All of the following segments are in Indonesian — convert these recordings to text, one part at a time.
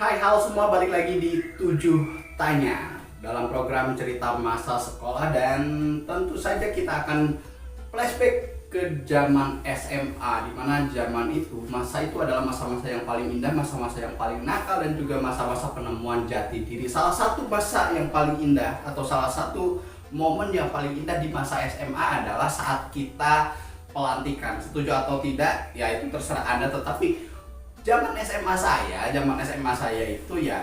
Hai, halo semua, balik lagi di 7 Tanya dalam program cerita masa sekolah, dan tentu saja kita akan flashback ke zaman SMA, di mana zaman itu, masa itu adalah masa-masa yang paling indah, masa-masa yang paling nakal, dan juga masa-masa penemuan jati diri. Salah satu masa yang paling indah atau salah satu momen yang paling indah di masa SMA adalah saat kita pelantikan. Setuju atau tidak, ya itu terserah Anda, tetapi zaman SMA saya itu ya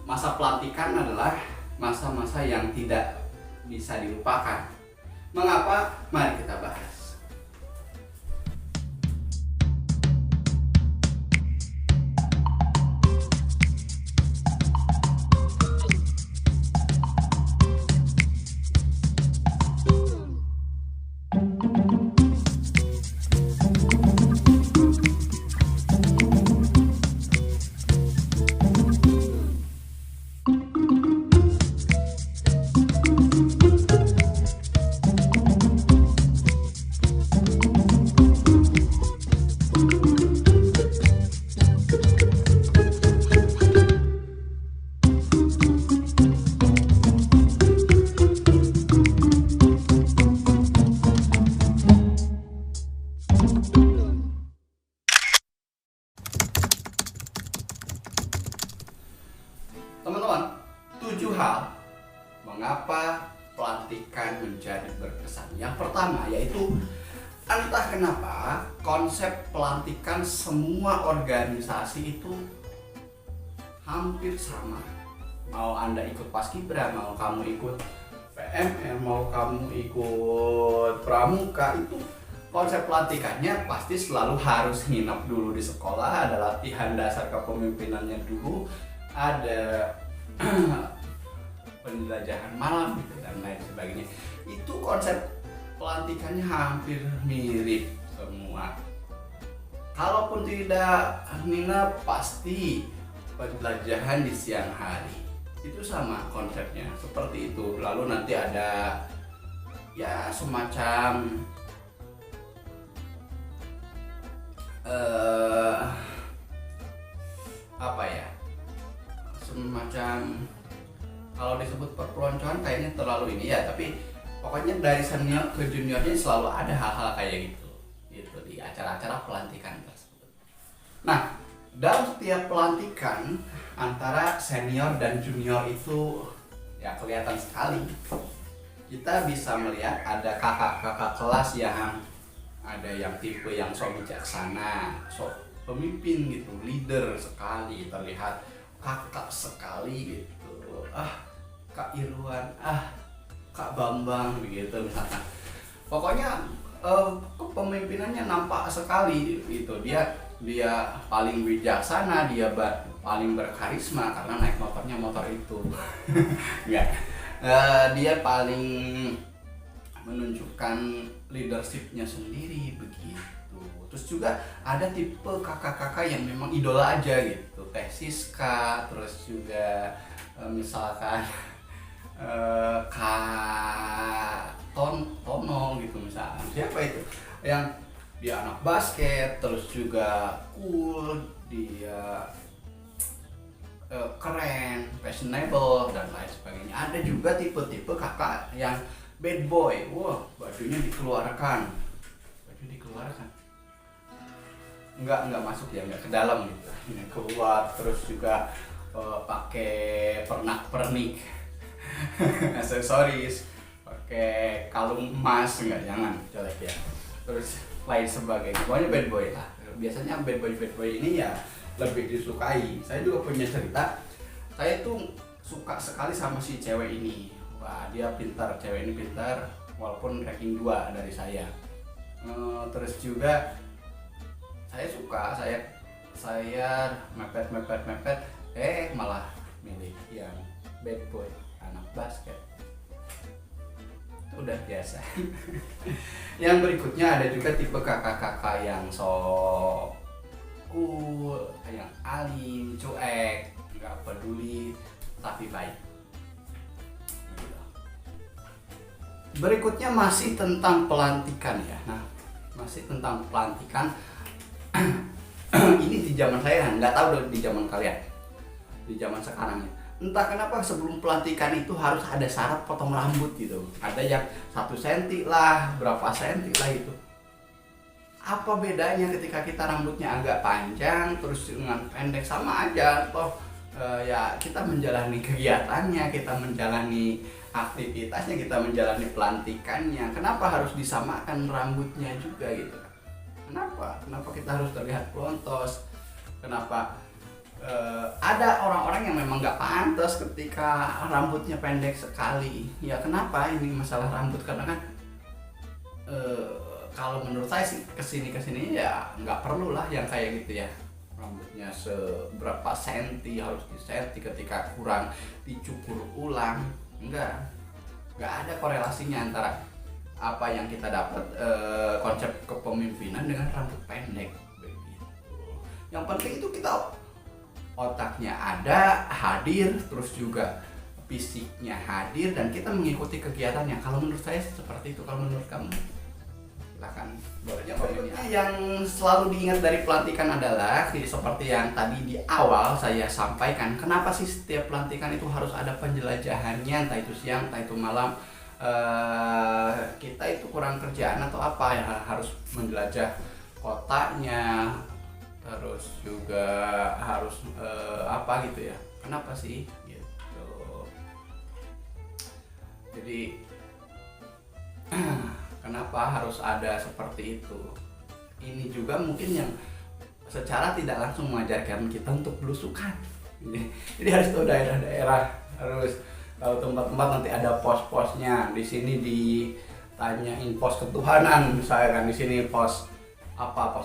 masa pelantikan adalah masa-masa yang tidak bisa dilupakan. Mengapa? Mari kita bahas. Teman-teman, 7 hal mengapa pelantikan menjadi berkesan. Yang pertama yaitu, entah kenapa konsep pelantikan semua organisasi itu hampir sama. Mau Anda ikut Paskibra, mau kamu ikut PMR, mau kamu ikut Pramuka, itu konsep pelantikannya pasti selalu harus nginep dulu di sekolah, ada latihan dasar kepemimpinannya dulu, ada penjelajahan malam gitu, dan lain sebagainya. Itu konsep pelantikannya hampir mirip semua. Kalaupun tidak nginep, pasti penjelajahan di siang hari. Itu sama konsepnya, seperti itu. Lalu nanti ada ya semacam apa ya, semacam, kalau disebut perpeloncoan kayaknya terlalu ini ya, tapi pokoknya dari senior ke juniornya selalu ada hal-hal kayak gitu di acara-acara pelantikan tersebut. Nah, dalam setiap pelantikan antara senior dan junior itu ya kelihatan sekali. Kita bisa melihat ada kakak-kakak kelas yang ada yang tipe yang sok bijaksana, sok pemimpin gitu, leader sekali, terlihat kakak sekali gitu. Kak Irwan, Kak Bambang begitu misalkan. Pokoknya kepemimpinannya nampak sekali gitu. Dia paling bijaksana, dia paling berkarisma karena naik motornya motor itu. Ya. Dia paling menunjukkan leadershipnya sendiri begitu. Terus juga ada tipe kakak-kakak yang memang idola aja gitu, Teh Siska, terus juga misalkan Kak Tono gitu misalkan. Siapa itu? Yang dia anak basket, terus juga cool, dia keren, fashionable, dan lain sebagainya. Ada juga tipe-tipe kakak yang bad boy. Wah, bajunya dikeluarkan. Baju dikeluarkan. Enggak masuk ya, enggak ke dalam gitu. Ini keluar, terus juga pakai pernak-pernik. Aksesoris, pakai kalung emas, jangan jelek ya. Terus lain sebagainya. Pokoknya bad boy lah. Biasanya bad boy ini ya lebih disukai. Saya juga punya cerita. Saya tuh suka sekali sama si cewek ini. Wah, dia pintar, cewek ini pintar, walaupun ranking 2 dari saya. Terus juga saya suka, saya mepet, malah milih yang bad boy, anak basket. Itu udah biasa. Yang berikutnya ada juga tipe kakak-kakak yang sok cool, yang alim, cuek, nggak peduli, tapi baik. Berikutnya masih tentang pelantikan ya. Nah, masih tentang pelantikan. ini di zaman saya, nggak tahu di zaman kalian, di zaman sekarang ya. Entah kenapa sebelum pelantikan itu harus ada syarat potong rambut gitu. Ada yang 1 senti lah, berapa senti lah itu. Apa bedanya ketika kita rambutnya agak panjang terus dengan pendek, sama aja toh. Ya kita menjalani kegiatannya, kita menjalani aktivitasnya, kita menjalani pelantikannya. Kenapa harus disamakan rambutnya juga gitu? Kenapa kita harus terlihat pelontos? Kenapa ada orang-orang yang memang nggak pantas ketika rambutnya pendek sekali? Ya kenapa ini masalah rambut? Karena kan kalau menurut saya sih kesini ya nggak perlu lah yang kayak gitu ya, rambutnya seberapa senti harus disenti, ketika kurang dicukur ulang. Nggak ada korelasinya antara apa yang kita dapat konsep kepemimpinan dengan rambut pendek begitu. Yang penting itu kita otaknya ada, hadir, terus juga fisiknya hadir, dan kita mengikuti kegiatannya. Kalau menurut saya seperti itu. Kalau menurut kamu, silakan boleh komen. Yang selalu diingat dari pelantikan adalah seperti yang tadi di awal saya sampaikan, kenapa sih setiap pelantikan itu harus ada penjelajahannya, entah itu siang, entah itu malam. Kita itu kurang kerjaan atau apa ya, harus menjelajah kotanya, terus juga harus apa gitu ya, kenapa sih gitu. Jadi kenapa harus ada seperti itu? Ini juga mungkin yang secara tidak langsung mengajarkan kita untuk belusukan. Jadi harus tahu daerah-daerah, harus tahu tempat-tempat, nanti ada pos-posnya. Di sini ditanyain pos ketuhanan misalkan, di sini pos apa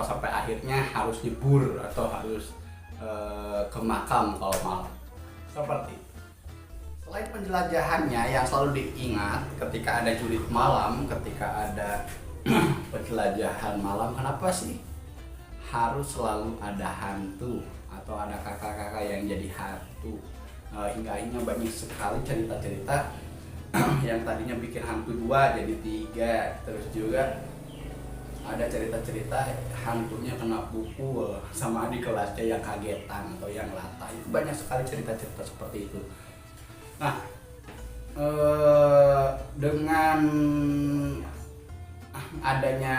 sampai akhirnya harus nyebur atau harus ke makam kalau malam. Seperti itu. Selain penjelajahannya yang selalu diingat ketika ada jurit malam, ketika ada penjelajahan malam, kenapa sih harus selalu ada hantu atau ada kakak-kakak yang jadi hantu? Hingga banyak sekali cerita-cerita yang tadinya bikin hantu 2 jadi 3, terus juga ada cerita-cerita hantunya kena pukul sama adik kelasnya yang kagetan atau yang latah. Itu banyak sekali cerita-cerita seperti itu. Nah, dengan adanya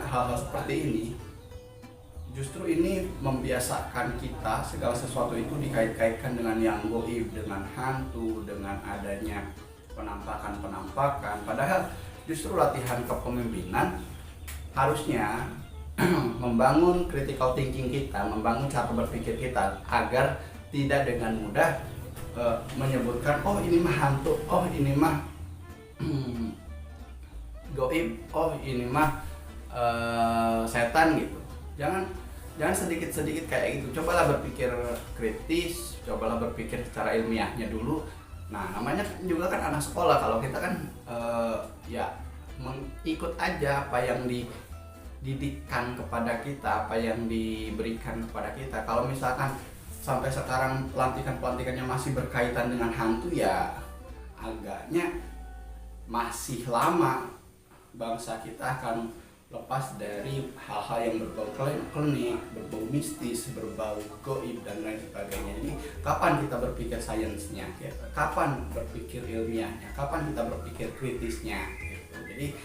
hal-hal seperti ini, justru ini membiasakan kita segala sesuatu itu dikait-kaitkan dengan yang gaib, dengan hantu, dengan adanya penampakan-penampakan. Padahal justru latihan kepemimpinan harusnya membangun critical thinking kita, membangun cara berpikir kita agar tidak dengan mudah menyebutkan oh ini mah hantu, oh ini mah gaib, oh ini mah setan gitu. Jangan sedikit-sedikit kayak gitu. Cobalah berpikir kritis, cobalah berpikir secara ilmiahnya dulu. Nah, namanya juga kan anak sekolah. Kalau kita kan ya mengikut aja apa yang dididikkan kepada kita, apa yang diberikan kepada kita. Kalau misalkan sampai sekarang pelantikannya masih berkaitan dengan hantu, ya agaknya masih lama bangsa kita akan lepas dari hal-hal yang berbau klinik, berbau mistis, berbau gaib dan lain sebagainya. Jadi kapan kita berpikir sainsnya, ya? Kapan berpikir ilmiahnya, kapan kita berpikir kritisnya gitu. Jadi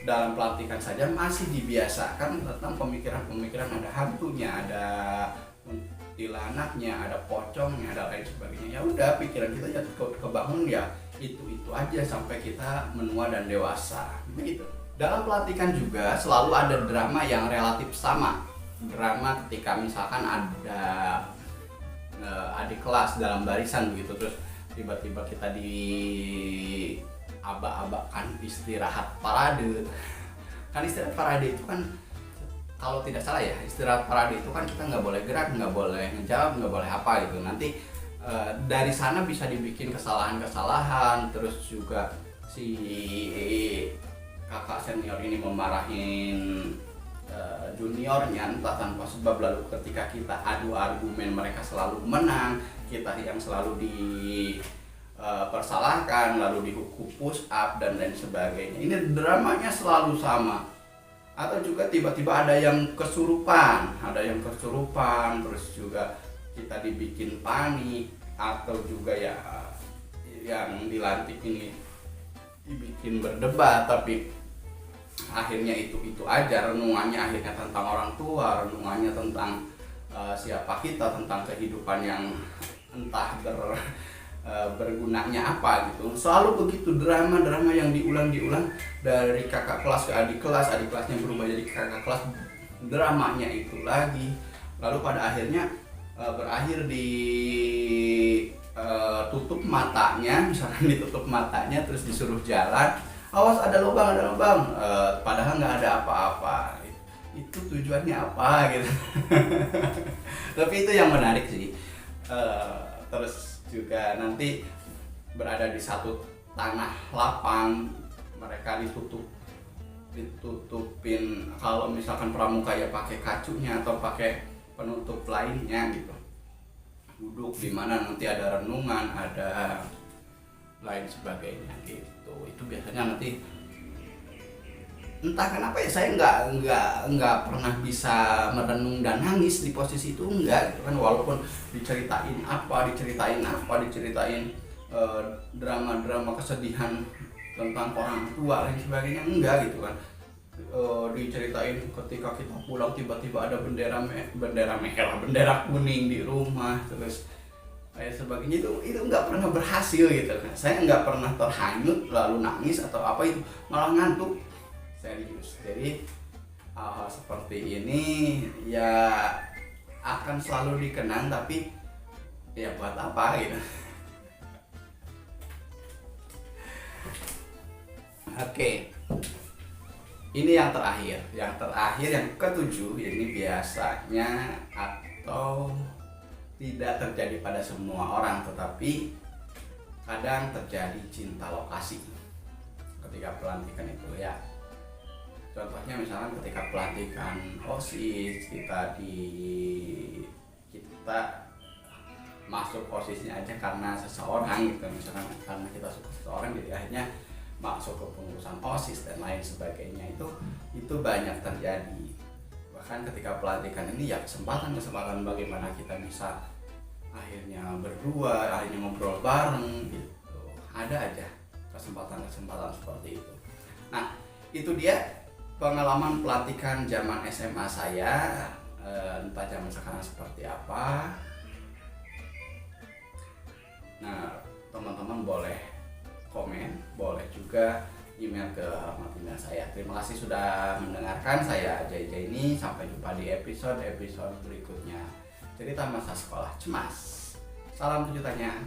dalam pelantikan saja masih dibiasakan tentang pemikiran-pemikiran ada hantunya, ada kuntilanaknya, ada pocongnya, ada lain sebagainya. Ya udah, pikiran kita ya kebangun ya itu aja sampai kita menua dan dewasa begitu. Dalam pelantikan juga selalu ada drama yang relatif sama. Drama ketika misalkan ada adik kelas dalam barisan begitu, terus tiba-tiba kita diabak-abakan istirahat parade. Kan istirahat parade itu kan, kalau tidak salah ya, istirahat parade itu kan kita nggak boleh gerak, nggak boleh ngejawab, nggak boleh apa gitu. Nanti dari sana bisa dibikin kesalahan-kesalahan, terus juga si kakak senior ini memarahin juniornya entah tanpa sebab, lalu ketika kita adu argumen mereka selalu menang, kita yang selalu dipersalahkan, lalu dihukum push up dan lain sebagainya. Ini dramanya selalu sama. Atau juga tiba-tiba ada yang kesurupan, terus juga kita dibikin panik, atau juga ya yang dilantik ini dibikin berdebat, tapi akhirnya itu aja renungannya, akhirnya tentang orang tua, renungannya tentang siapa kita, tentang kehidupan yang entah bergunanya apa gitu. Selalu begitu, drama yang diulang dari kakak kelas ke adik kelasnya berubah jadi kakak kelas, dramanya itu lagi, lalu pada akhirnya berakhir di tutup matanya, misalkan ditutup matanya terus disuruh jalan, awas ada lubang, padahal nggak ada apa-apa. Itu tujuannya apa gitu. Tapi itu yang menarik sih. Terus juga nanti berada di satu tanah lapang, mereka ditutupin, kalau misalkan pramuka ya pakai kacunya atau pakai penutup lainnya gitu. Duduk di mana nanti ada renungan, ada lain sebagainya gitu. Itu biasanya nanti entah kenapa ya, saya nggak pernah bisa merenung dan nangis di posisi itu, enggak gitu kan. Walaupun diceritain drama kesedihan tentang orang tua dan sebagainya, enggak gitu kan. Diceritain ketika kita pulang tiba-tiba ada bendera merah, bendera kuning di rumah, terus kayak sebagainya, itu nggak pernah berhasil gitu kan. Saya nggak pernah terhanyut lalu nangis atau apa, itu malah ngantuk. Serius. Jadi hal seperti ini ya akan selalu dikenang, tapi ya buat apa gitu. Oke. Ini yang terakhir yang ketujuh. Ini biasanya atau tidak terjadi pada semua orang, tetapi kadang terjadi cinta lokasi ketika pelantikan itu ya. Contohnya misalnya ketika pelantikan OSIS, kita masuk OSISnya aja karena seseorang gitu, misalkan karena kita suka seseorang, jadi akhirnya masuk ke pengurusan OSIS dan lain sebagainya. Itu banyak terjadi. Bahkan ketika pelantikan ini ya kesempatan bagaimana kita bisa akhirnya berdua, akhirnya ngobrol bareng gitu. Ada aja kesempatan seperti itu. Nah, itu dia pengalaman pelantikan zaman SMA saya. Entah zaman sekarang seperti apa. Nah, teman-teman boleh komen, boleh juga email ke alamat email saya. Terima kasih sudah mendengarkan. Saya JJ ini, sampai jumpa di episode berikutnya. Cerita masa sekolah cemas. Salam 7 tanya.